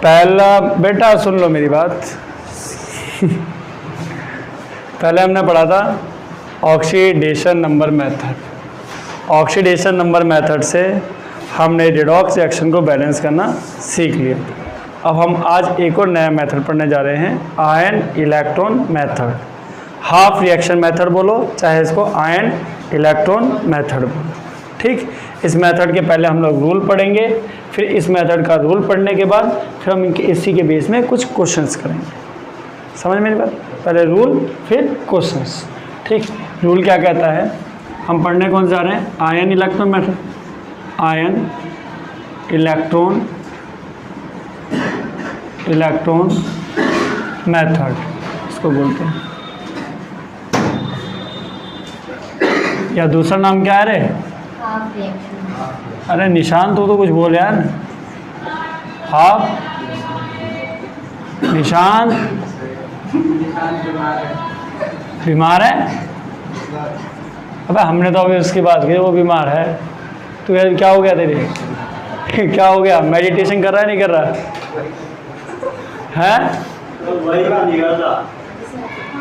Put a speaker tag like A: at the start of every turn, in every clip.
A: पहला बेटा सुन लो मेरी बात। पहले हमने पढ़ा था oxidation number method. Oxidation number method से हमने रेडॉक्स रिएक्शन को बैलेंस करना सीख लिया। अब हम आज एक और नया मेथड पढ़ने जा रहे हैं, ion electron method. Half reaction method बोलो, चाहे इसको आयन इलेक्ट्रॉन मेथड बोलो। ठीक, इस मेथड के पहले हम लोग रूल पढ़ेंगे, फिर इस मेथड का रूल पढ़ने के बाद फिर हम इसी के बेस में कुछ क्वेश्चंस करेंगे। समझ मेरी बात? पहले रूल फिर क्वेश्चंस। ठीक, रूल क्या कहता है, हम पढ़ने कौन जा रहे हैं, ion electron method. Ion electron method इसको बोलते हैं, या दूसरा नाम क्या है रे? अरे निशान तो कुछ बोल यार। हाफ निशान बीमार है। अबे हमने तो अभी उसकी बात की, वो बीमार है। तो यार क्या हो गया तेरे? क्या हो गया? मेडिटेशन कर रहा है नहीं कर रहा है?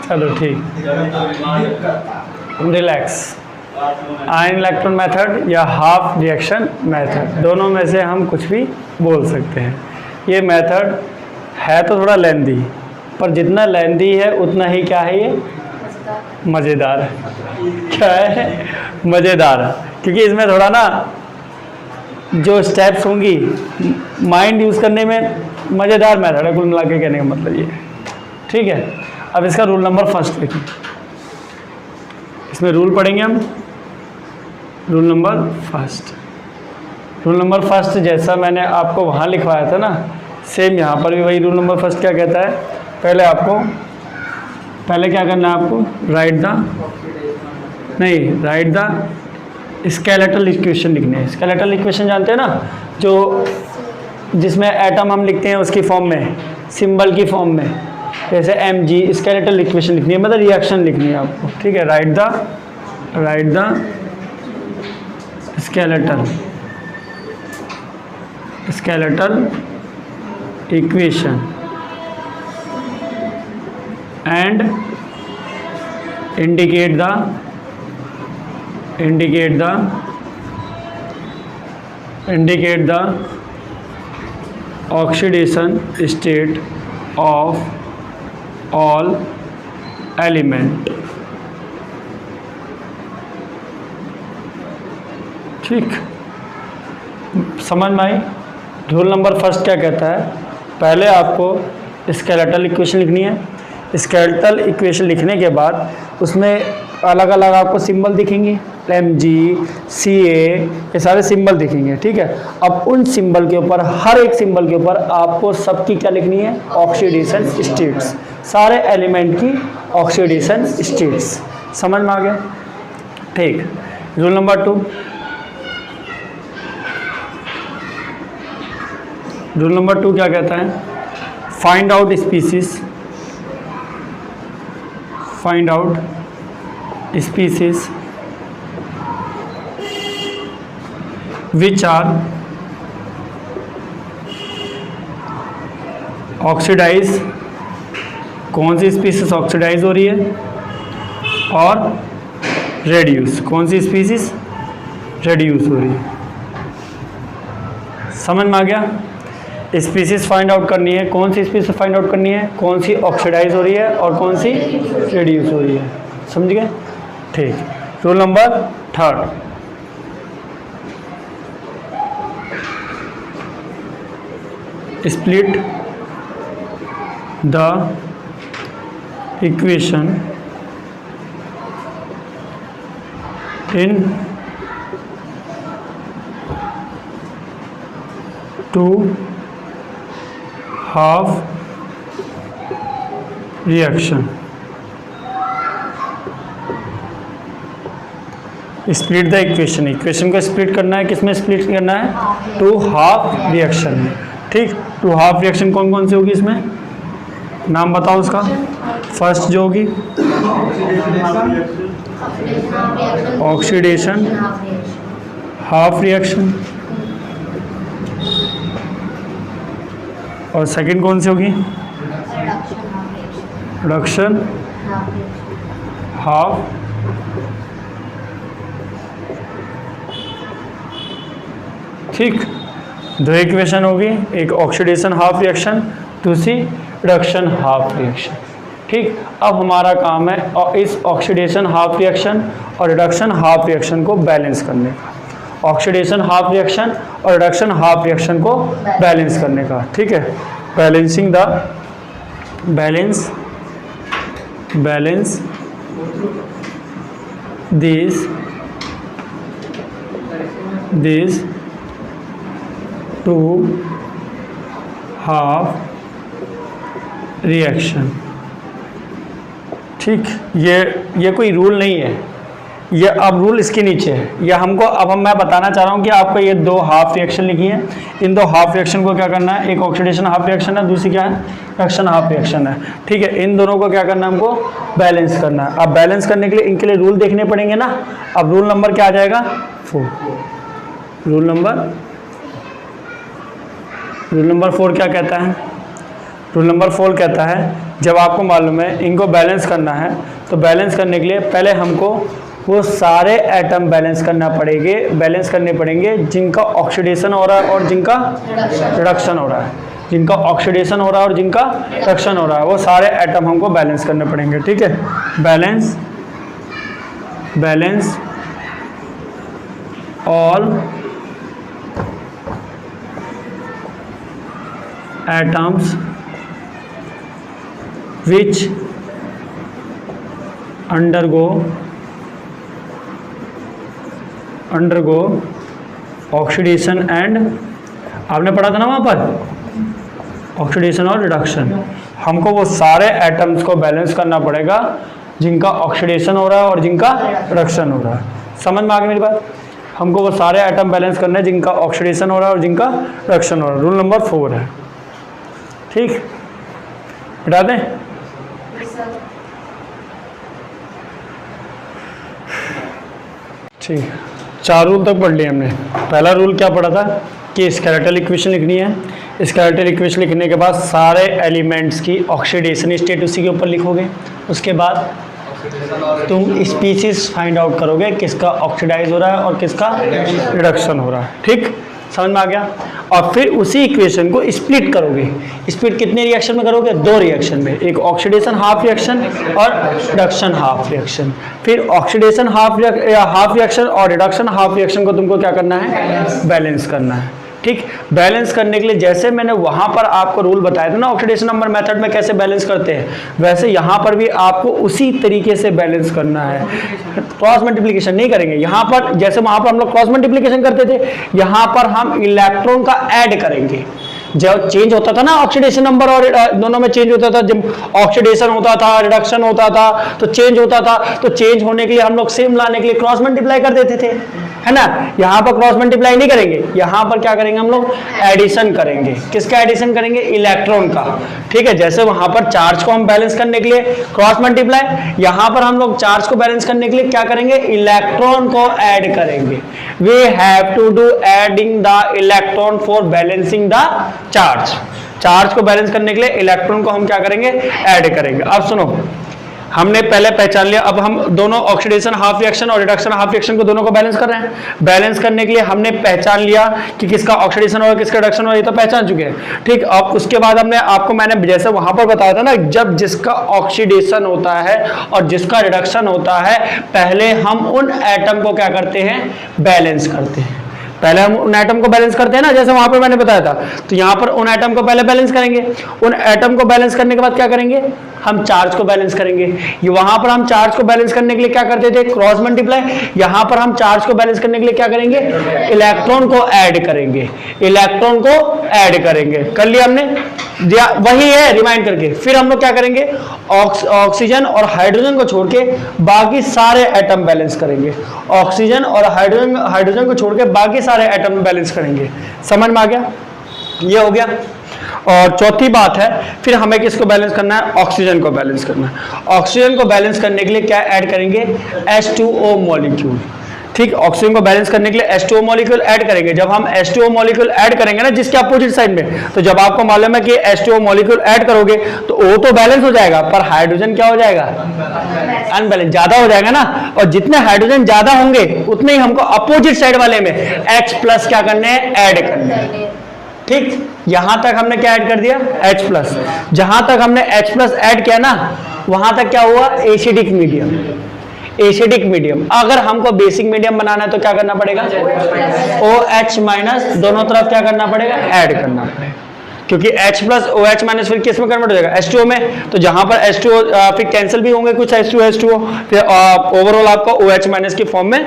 A: चलो ठीक, रिलैक्स। आयन इलेक्ट्रॉन मेथड या हाफ रिएक्शन मेथड, दोनों में से हम कुछ भी बोल सकते हैं। ये मेथड है तो थोड़ा लेंदी, पर जितना लेंदी है उतना ही क्या है, ये मज़ेदार है। क्या है? मज़ेदार है, क्योंकि इसमें थोड़ा ना जो स्टेप्स होंगी माइंड यूज़ करने में मज़ेदार मेथड है, कुल मिला के कहने का मतलब ये है। ठीक है, अब इसका रूल नंबर फर्स्ट देखिए। इसमें रूल पढ़ेंगे हम। रूल नंबर फर्स्ट जैसा मैंने आपको वहाँ लिखवाया था ना, सेम यहाँ पर भी वही रूल नंबर फर्स्ट क्या कहता है। पहले क्या करना है आपको, राइट द स्केलेटल इक्वेशन लिखने हैं। स्केलेटल इक्वेशन जानते हैं ना, जो जिसमें एटम हम लिखते हैं उसकी फॉर्म में, सिंबल की फॉर्म में, जैसे Mg। स्केलेटल इक्वेशन लिखनी है, मतलब रिएक्शन लिखनी है आपको। ठीक है, right the skeletal equation and indicate the oxidation state of all element। ठीक, समझ में आई? रूल नंबर फर्स्ट क्या कहता है, पहले आपको स्केलेटल इक्वेशन लिखनी है। स्केलेटल इक्वेशन लिखने के बाद उसमें अलग अलग आपको सिंबल दिखेंगे, Mg, Ca, ये सारे सिंबल दिखेंगे। ठीक है, अब उन सिंबल के ऊपर, हर एक सिंबल के ऊपर आपको सबकी क्या लिखनी है, ऑक्सीडेशन स्टेट्स, सारे एलिमेंट की ऑक्सीडेशन स्टेट्स। समझ में आ गया? ठीक, रूल नंबर 2। रूल नंबर 2 क्या कहता है, find out species which are oxidise. कौन सी स्पीसीज ऑक्सीडाइज हो रही है, और रेड्यूस, कौन सी स्पीसीज रेड्यूस हो रही है। समझ में आ गया? स्पीसीज फाइंड आउट करनी है, कौन सी स्पीसीज फाइंड आउट करनी है, कौन सी ऑक्सीडाइज हो रही है और कौन सी रेड्यूस हो रही है। समझ गए? ठीक, rule number 3। Split the equation in 2 half reaction. Split the equation को स्प्लिट करना है, किसमें स्प्लिट करना है, 2 हाफ रिएक्शन में। ठीक, 2 हाफ रिएक्शन कौन कौन सी होगी इसमें, नाम बताओ उसका। फर्स्ट जो होगी ऑक्सीडेशन हाफ रिएक्शन, और सेकंड कौन सी होगी? Reduction half. ठीक, दो इक्वेशन होगी, एक ऑक्सीडेशन हाफ रिएक्शन, दूसरी रिडक्शन हाफ रिएक्शन। ठीक, अब हमारा काम है और इस ऑक्सीडेशन हाफ रिएक्शन और रिडक्शन हाफ रिएक्शन को बैलेंस करने का। ऑक्सीडेशन हाफ रिएक्शन और रिडक्शन हाफ रिएक्शन को बैलेंस करने का। ठीक है, balancing the balance these two half reaction. ठीक, ये कोई रूल नहीं है, ये अब रूल इसके नीचे है। ये हमको अब मैं बताना चाह रहा हूँ कि आपको ये दो हाफ रिएक्शन लिखी है, इन दो हाफ रिएक्शन को क्या करना है, एक ऑक्सीडेशन हाफ रिएक्शन है, दूसरी क्या है, रिडक्शन हाफ रिएक्शन है। ठीक है, इन दोनों को क्या करना है, हमको बैलेंस करना है। अब बैलेंस करने के लिए इनके लिए रूल देखने पड़ेंगे ना। अब रूल नंबर क्या आ जाएगा, 4। रूल नंबर 4 क्या कहता है? रूल नंबर 4 कहता है जब आपको मालूम है इनको बैलेंस करना है, तो बैलेंस करने के लिए पहले हमको वो सारे एटम बैलेंस करने पड़ेंगे जिनका ऑक्सीडेशन हो रहा है और जिनका रिडक्शन हो रहा है। जिनका ऑक्सीडेशन हो रहा है और जिनका रिडक्शन हो रहा है, वो सारे एटम हमको बैलेंस करने पड़ेंगे। ठीक है, balance all atoms which undergo oxidation and, आपने पढ़ा था ना वहाँ पर, ऑक्सीडेशन और रिडक्शन। हमको वो सारे एटम्स को बैलेंस करना पड़ेगा जिनका ऑक्सीडेशन हो रहा है और जिनका रिडक्शन हो रहा है। समझ में आ गई मेरी बात? हमको वो सारे एटम बैलेंस करने हैं जिनका ऑक्सीडेशन हो रहा है और जिनका रिडक्शन हो रहा है। रूल नंबर 4 है। ठीक, बता दें? ठीक, 4 रूल तक पढ़ लिए हमने। पहला रूल क्या पढ़ा था कि स्केलेटल इक्वेशन लिखनी है। स्केलेटल इक्वेशन लिखने के बाद सारे एलिमेंट्स की ऑक्सीडेशन स्टेट उसी के ऊपर लिखोगे। उसके बाद तुम स्पीसीज फाइंड आउट करोगे किसका ऑक्सीडाइज हो रहा है और किसका रिडक्शन हो रहा है। ठीक, समझ में आ गया? और फिर उसी इक्वेशन को स्प्लिट करोगे। स्प्लिट कितने रिएक्शन में करोगे? 2 रिएक्शन में, एक ऑक्सीडेशन हाफ रिएक्शन और रिडक्शन हाफ रिएक्शन। फिर ऑक्सीडेशन हाफ रिएक्शन और रिडक्शन हाफ रिएक्शन को तुमको क्या करना है? बैलेंस करना है। ठीक, बैलेंस करने के लिए जैसे मैंने वहां पर आपको रूल बताया था ना ऑक्सीडेशन नंबर मेथड में कैसे बैलेंस करते हैं, वैसे यहाँ पर भी आपको उसी तरीके से बैलेंस करना है। क्रॉस मल्टीप्लिकेशन नहीं करेंगे यहाँ पर, जैसे वहां पर हम लोग क्रॉस मल्टीप्लिकेशन करते थे, यहाँ पर हम इलेक्ट्रॉन का ऐड करेंगे। जब चेंज होता था ना ऑक्सीडेशन नंबर और दोनों में चेंज होता था, जब ऑक्सीडेशन होता था रिडक्शन होता था तो चेंज होता था, तो चेंज होने के लिए हम लोग सेम लाने के लिए क्रॉस मल्टीप्लाई कर देते थे, है ना। यहाँ पर क्रॉस मल्टीप्लाई नहीं करेंगे, यहाँ पर क्या करेंगे हम लोग? एडिशन करेंगे। किसका एडिशन करेंगे? इलेक्ट्रॉन का। ठीक है, जैसे वहां पर चार्ज को हम बैलेंस करने के लिए क्रॉस मल्टीप्लाई, यहाँ पर हम लोग चार्ज को बैलेंस करने के लिए क्या करेंगे? इलेक्ट्रॉन को ऐड करेंगे। We have to do adding the electron for balancing the charge को बैलेंस करने के लिए इलेक्ट्रॉन को हम क्या करेंगे? ऐड करेंगे। अब सुनो, हमने पहले पहचान लिया, अब हम दोनों ऑक्सीडेशन हाफ रिएक्शन और रिडक्शन हाफ रिएक्शन को दोनों को बैलेंस कर रहे हैं। बैलेंस करने के लिए हमने पहचान लिया कि किसका ऑक्सीडेशन हो रहा है किसका रिडक्शन हो रहा है, ये तो पहचान चुके हैं। ठीक, अब उसके बाद मैंने जैसे वहां पर बताया था ना, जब जिसका ऑक्सीडेशन होता है और जिसका रिडक्शन होता है, पहले हम उन एटम को क्या करते हैं? बैलेंस करते हैं। पहले हम उन एटम को बैलेंस करते हैं ना, जैसे वहां पर मैंने बताया था। तो यहाँ पर उन एटम को पहले बैलेंस करेंगे। उन एटम को बैलेंस करने के बाद क्या करेंगे? हम चार्ज को बैलेंस करेंगे। ये वहां पर हम चार्ज को बैलेंस करने के लिए क्या करते थे? Cross multiply. यहाँ पर हम चार्ज को बैलेंस करने के लिए क्या करेंगे? इलेक्ट्रॉन को ऐड करेंगे। इलेक्ट्रॉन को ऐड करेंगे। कर लिया हमने, वही है रिमाइंड करके। फिर हम लोग क्या करेंगे? ऑक्सीजन और हाइड्रोजन को छोड़ के बाकी सारे एटम बैलेंस करेंगे। ऑक्सीजन और हाइड्रोजन को छोड़ के बाकी सारे एटम बैलेंस करेंगे। समझ में आ गया? ये हो गया। और चौथी बात है, फिर हमें किसको बैलेंस करना है? ऑक्सीजन को बैलेंस करना है। ऑक्सीजन को बैलेंस करने के लिए क्या ऐड करेंगे? H2O molecule. ठीक, ऑक्सीजन को बैलेंस करने के लिए H2O मॉलिक्यूल ऐड करेंगे। जब हम H2O मॉलिक्यूल ऐड करेंगे ना जिसके अपोजिट साइड में, तो जब आपको मालूम है कि H2O मॉलिक्यूल ऐड करोगे तो O तो बैलेंस हो जाएगा, पर हाइड्रोजन क्या हो जाएगा, अनबैलेंस, ज्यादा हो जाएगा ना। और जितने हाइड्रोजन ज्यादा होंगे उतने ही हमको अपोजिट साइड वाले में H प्लस क्या करने हैं, ऐड करने हैं। ठीक, यहां तक हमने क्या ऐड कर दिया, H प्लस। जहां तक हमने H प्लस ऐड किया ना वहां तक क्या हुआ, एसिडिक मीडियम। एसिडिक मीडियम, अगर हमको बेसिक मीडियम बनाना है तो क्या करना पड़ेगा, OH माइनस दोनों तरफ क्या करना पड़ेगा, ऐड करना पड़ेगा, क्योंकि H प्लस OH माइनस फिर किस में कन्वर्ट हो जाएगा, H2O में। तो जहां पर H2O फिर कैंसिल भी होंगे कुछ H2O, फिर ओवरऑल आपका OH माइनस की फॉर्म में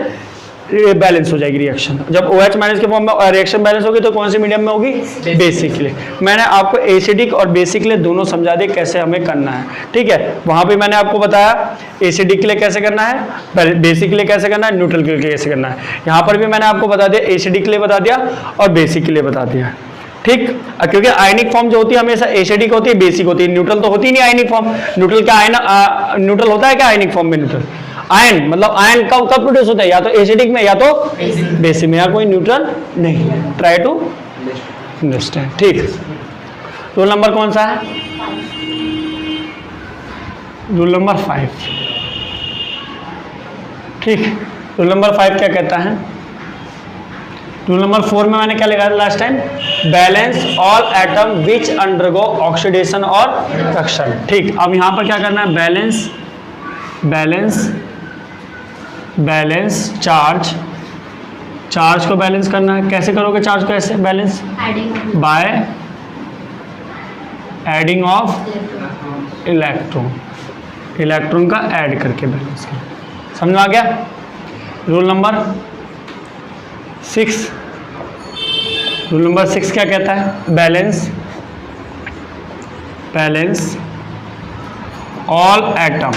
A: बैलेंस हो जाएगी रिएक्शन। जब OH माइनस के फॉर्म में रिएक्शन बैलेंस होगी तो कौन सी मीडियम में होगी, बेसिकली। मैंने आपको एसिडिक और बेसिकली दोनों समझा दिए कैसे हमें करना है। ठीक है, वहां पे मैंने आपको बताया एसिडिक के लिए कैसे करना है, बेसिक के लिए कैसे करना है, न्यूट्रल के लिए कैसे करना है। यहाँ पर भी मैंने आपको बता दिया, एसिडिक के लिए बता दिया और बेसिक के लिए बता दिया। ठीक, क्योंकि आयनिक फॉर्म जो होती है हमेशा एसिडिक होती है, बेसिक होती है, न्यूट्रल तो होती नहीं आयनिक फॉर्म। न्यूट्रल क्या आयन न्यूट्रल होता है क्या आयनिक फॉर्म में, न्यूट्रल आयन मतलब आयन कब कब प्रोड्यूस होता है, या तो एसिडिक में या तो बेसिक में, या कोई न्यूट्रल नहीं। Try to understand. ठीक, रूल नंबर कौन सा है, रूल नंबर 5। ठीक, रूल नंबर 5 क्या कहता है, रूल नंबर 4 में मैंने क्या लिखा था last time, balance all atom which undergo oxidation और रिडक्शन। ठीक, अब यहां पर क्या करना है, balance balance balance charge, charge को बैलेंस करना है। कैसे करोगे चार्ज को, ऐसे balance by adding of electron, electron का ऐड करके बैलेंस करना। समझ में आ गया। रूल नंबर 6, रूल नंबर 6 क्या कहता है, balance balance all atom,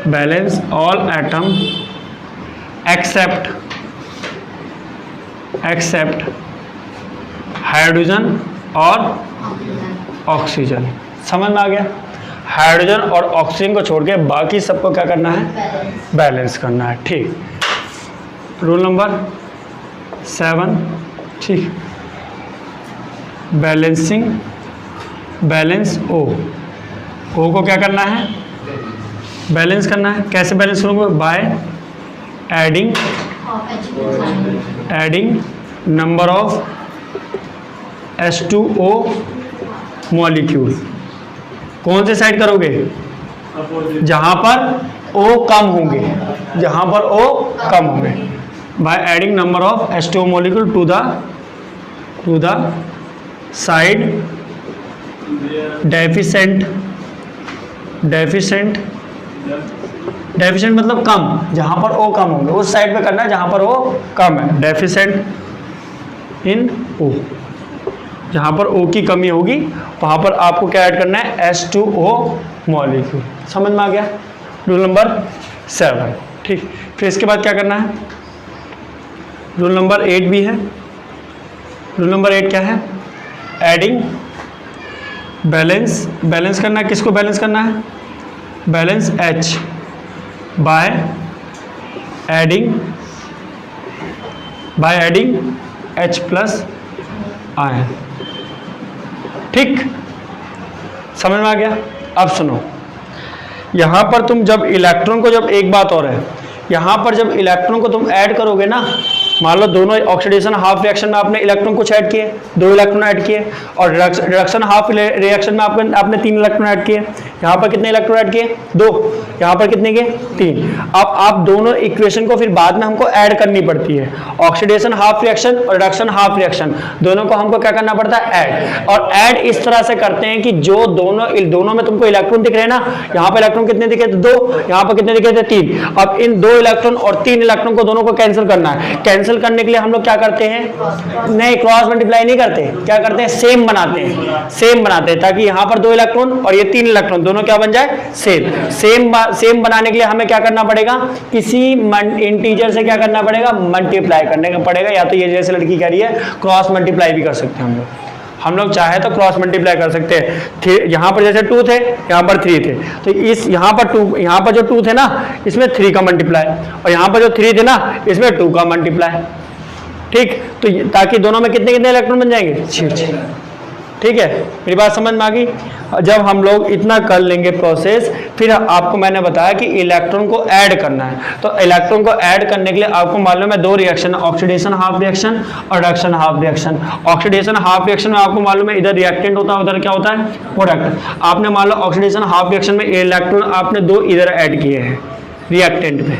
A: balance all atom except hydrogen और ऑक्सीजन। समझ में आ गया। हाइड्रोजन और ऑक्सीजन को छोड़ के बाकी सबको क्या करना है, बैलेंस करना है। ठीक, रूल नंबर 7। ठीक, बैलेंसिंग बैलेंस ओ को क्या करना है, बैलेंस करना है। कैसे बैलेंस करोगे, bye adding number of H2O molecule. कौन से साइड करोगे, जहां पर O कम होंगे, जहां पर O कम होंगे। By adding number of H2O molecule to the side deficient मतलब कम, जहां पर O कम होंगे उस साइड पे करना है जहां पर O कम है। डेफिशिएंट इन O, जहां पर O की कमी होगी वहां पर आपको क्या ऐड करना है, H2O मॉलिक्यूल। समझ में आ गया। Rule number 7। ठीक, फिर इसके बाद क्या करना है, रूल नंबर 8 भी है। रूल नंबर 8 क्या है, एडिंग बैलेंस करना है। किसको बैलेंस करना है, balance H by adding H plus ion. ठीक, समझ में आ गया। अब सुनो, यहां पर तुम जब इलेक्ट्रॉन को, जब एक बात और है, यहां पर जब इलेक्ट्रॉन को तुम ऐड करोगे ना, मान लो दोनों ऑक्सीडेशन हाफ रिएक्शन में आपने इलेक्ट्रॉन कुछ ऐड किए, 2 इलेक्ट्रॉन ऐड किए, और रिडक्शन हाफ रिएक्शन में आपने 3 इलेक्ट्रॉन ऐड किए। यहाँ पर कितने इलेक्ट्रॉन ऐड किए, 2, यहाँ पर कितने किए, 3। अब आप दोनों इक्वेशन को फिर बाद में हमको ऐड करनी पड़ती है, ऑक्सीडेशन हाफ रिएक्शन और रिडक्शन हाफ रिएक्शन, दोनों को हमको क्या करना पड़ता है, ऐड। और ऐड इस तरह से करते हैं कि जो दोनों में तुमको इलेक्ट्रॉन दिख रहे हैं ना, यहाँ पर इलेक्ट्रॉन कितने दिखे थे, 2, यहाँ पर कितने दिखे थे, 3। अब इन 2 इलेक्ट्रॉन और 3 इलेक्ट्रॉन को दोनों को कैंसिल करना है। कैंसिल करने के लिए हम लोग क्या करते हैं, नहीं क्रॉस मल्टीप्लाई नहीं करते, क्या करते हैं, सेम बनाते हैं, ताकि यहाँ पर 2 इलेक्ट्रॉन और ये 3 इलेक्ट्रॉन दोनों क्या बन जाए, सेम बनाने के लिए हमें क्या करना पड़ेगा, किसी इंटीजर से क्या करना पड़ेगा, मल्टीप्लाई करने का पड़ेगा। या तो ये जैसे लड़की कह रही है क्रॉस मल्टीप्लाई भी कर सकते हैं हम लोग। हम लोग चाहे तो क्रॉस मल्टीप्लाई कर सकते हैं। यहाँ पर जैसे 2 थे, यहाँ पर 3 थे, तो इस यहाँ पर जो 2 थे ना, इसमें 3 का मल्टीप्लाई, और यहाँ पर जो 3 थे ना, इसमें 2 का मल्टीप्लाई। ठीक, तो ताकि दोनों में कितने कितने इलेक्ट्रॉन बन जाएंगे, 6। ठीक है, मेरी बात समझ में आ गई। जब हम लोग इतना कर लेंगे प्रोसेस, फिर आपको मैंने बताया कि इलेक्ट्रॉन को ऐड करना है। तो इलेक्ट्रॉन को ऐड करने के लिए आपको मालूम है 2 रिएक्शन, ऑक्सीडेशन हाफ रिएक्शन और reduction half reaction. Oxidation half reaction में आपको मालूम है इधर रिएक्टेंट होता है, उधर क्या होता है, प्रोडक्ट। आपने मान लो ऑक्सीडेशन हाफ रिएक्शन में इलेक्ट्रॉन आपने 2 इधर ऐड किए हैं रिएक्टेंट में,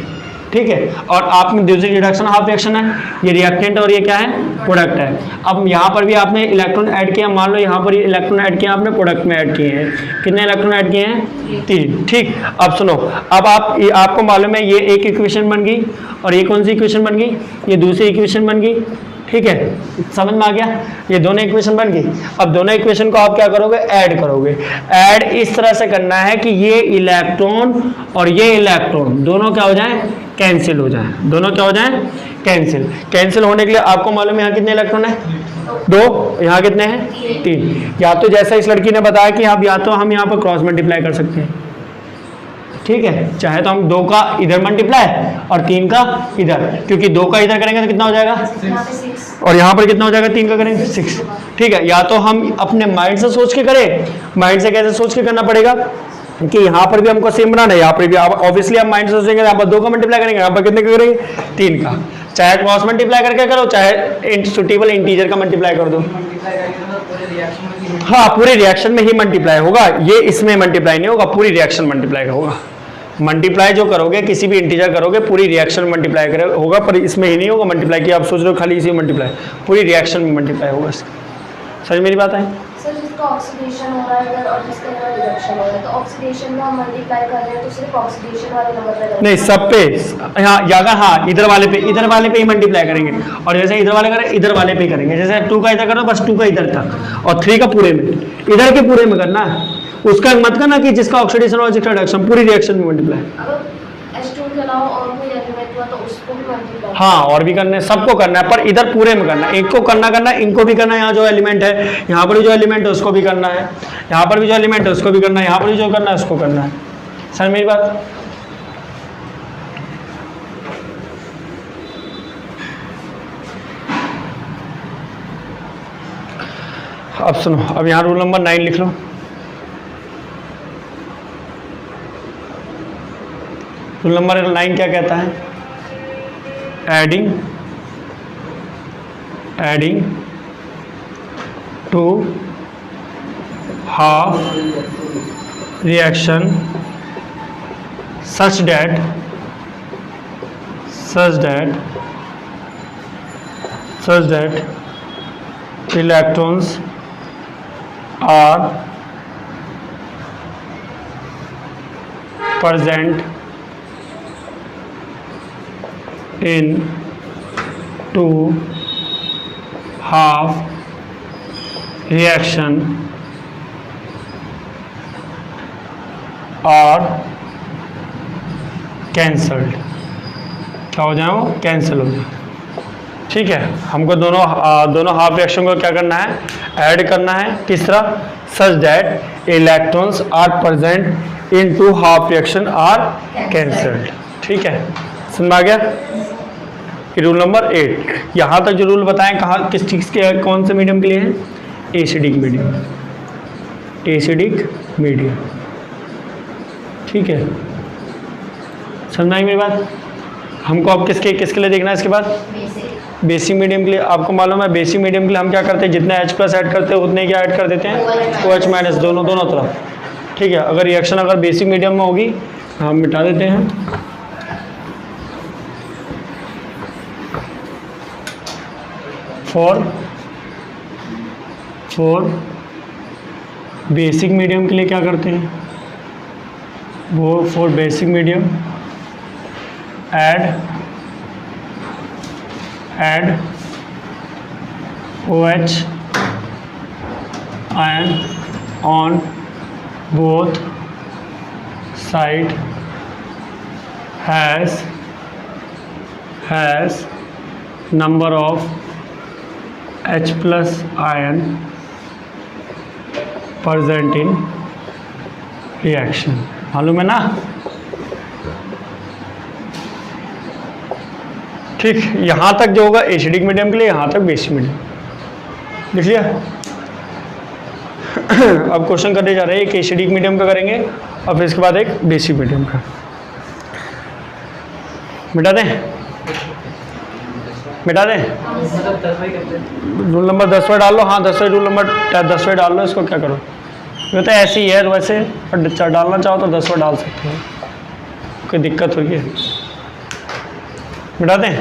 A: ठीक है, और आप में दूसरी रिडक्शन हाफ रिएक्शन है, ये रिएक्टेंट और ये क्या है, प्रोडक्ट है। अब यहाँ पर भी आपने इलेक्ट्रॉन ऐड किया, मान लो यहाँ पर इलेक्ट्रॉन ऐड किया आपने, प्रोडक्ट में ऐड किए हैं, कितने इलेक्ट्रॉन ऐड किए हैं, 3। ठीक, अब सुनो, अब आपको मालूम है ये एक इक्वेशन बन गई, और ये कौन सी इक्वेशन बन गई, ये दूसरी इक्वेशन बन गई। ठीक है, समझ में आ गया, ये दोनों इक्वेशन बन गई। अब दोनों इक्वेशन को आप क्या करोगे, ऐड करोगे। ऐड इस तरह से करना है कि ये इलेक्ट्रॉन और ये इलेक्ट्रॉन दोनों क्या हो जाए, कैंसिल हो जाए, दोनों क्या हो जाए, कैंसिल। कैंसिल होने के लिए आपको मालूम है यहाँ कितने इलेक्ट्रॉन है, 2, यहाँ कितने हैं, 3। या तो जैसा इस लड़की ने बताया कि आप या तो हम यहाँ पर क्रॉस मल्टीप्लाई कर सकते हैं, ठीक है, चाहे तो हम 2 का इधर मल्टीप्लाई और 3 का इधर, क्योंकि 2 का इधर करेंगे तो कितना हो जाएगा, और यहाँ पर कितना हो जाएगा, 3 का करेंगे 6। ठीक है, या तो हम अपने माइंड से सोच के करें, माइंड से कैसे सोच के करना पड़ेगा कि यहाँ पर भी हमको सेम बनाना है, यहाँ पर भी ऑब्वियसली आप माइंड से सोचेंगे, यहाँ पर 2 का मल्टीप्लाई करेंगे, यहाँ पर कितने का करेंगे, 3 का। चाहे क्रॉस मल्टीप्लाई करके करो, चाहे सुटेबल इंटीजर का मल्टीप्लाई कर दो। हाँ, पूरे रिएक्शन में ही मल्टीप्लाई होगा, ये इसमें मल्टीप्लाई नहीं होगा, पूरी रिएक्शन मल्टीप्लाई होगा। मल्टीप्लाई जो करोगे, किसी भी इंटीजर करोगे, पूरी रिएक्शन मल्टीप्लाई होगा, पर इसमें ही नहीं होगा मल्टीप्लाई कि आप सोच रहे हो खाली इसी मल्टीप्लाई, पूरी रिएक्शन में मल्टीप्लाई होगा। समझ मेरी बात है?
B: सर, जिसका ऑक्सीडेशन हो रहा है इधर और जिसका इधर रिडक्शन हो रहा है, तो ऑक्सीडेशन में हम मल्टीप्लाई कर रहे हैं तो सिर्फ ऑक्सीडेशन वाले नंबर पे
A: नहीं, सब पे। हाँ, इधर वाले पे ही मल्टीप्लाई करेंगे, और जैसे इधर वाले करें, इधर वाले पे ही करेंगे। जैसे 2 का इधर करो, बस 2 का इधर तक, और 3 का पूरे में, इधर के पूरे में करना है। उसका मत करना कि जिसका ऑक्सीडेशन और जिसका रिडक्शन, पूरी रिएक्शन में मल्टीप्लाई।
B: अगर H2 के अलावा और कोई एलिमेंट हुआ तो उसको भी मल्टीप्लाई,
A: हाँ, और भी करना है, सबको करना है, पर इधर पूरे में करना है। एक को करना इनको भी करना है, यहाँ जो एलिमेंट है, यहाँ पर भी जो एलिमेंट है उसको भी करना है, यहाँ पर भी जो एलिमेंट है उसको भी करना है, यहाँ पर भी जो करना है उसको करना है। सर मेरी बात, अब सुनो, अब यहाँ रूल नंबर 9 लिख लो। रूल नंबर 9 क्या कहता है, adding to half reaction such that electrons are present in two half reaction are cancelled. क्या हो जाए, वो कैंसिल हो जाए। ठीक है, हमको दोनों हाफ रिएक्शन को क्या करना है, ऐड करना है। किस तरह, such that electrons are present in two half reaction are cancelled. ठीक है, समझ में आ गया। रूल नंबर 8, यहाँ तक जो रूल बताएं कहाँ किस चीज़ के, कौन से मीडियम के लिए है, एसिडिक मीडियम। ठीक है, समझ आई मेरी बात। हमको अब किसके लिए देखना है इसके बाद, बेसिक मीडियम के लिए। आपको मालूम है बेसिक मीडियम के लिए हम क्या करते हैं, जितने H+ ऐड करते हैं उतने क्या ऐड कर देते हैं, OH- दोनों तरफ। ठीक है, अगर रिएक्शन अगर बेसिक मीडियम में होगी हम मिटा देते हैं। फॉर बेसिक मीडियम के लिए क्या करते हैं, वो for basic medium add OH ion on both side has number of H+ ion present in reaction, मालूम है ना। ठीक, यहाँ तक जो होगा एसिडिक मीडियम के लिए, यहाँ तक बेसिक मीडियम, लिख लिया। अब क्वेश्चन करने जा रहे हैं एक एसिडिक मीडियम का करेंगे और फिर इसके बाद एक बेसिक मीडियम का। मिटा दें, मिटा दें, रूल नंबर 10वें डाल लो। हाँ 10वें रूल नंबर 10वें डाल लो। इसको क्या करो, ये तो ऐसे ही है वैसे, और डालना चाहो तो 10वें डाल सकते हो, कोई दिक्कत होगी। मिटा दें।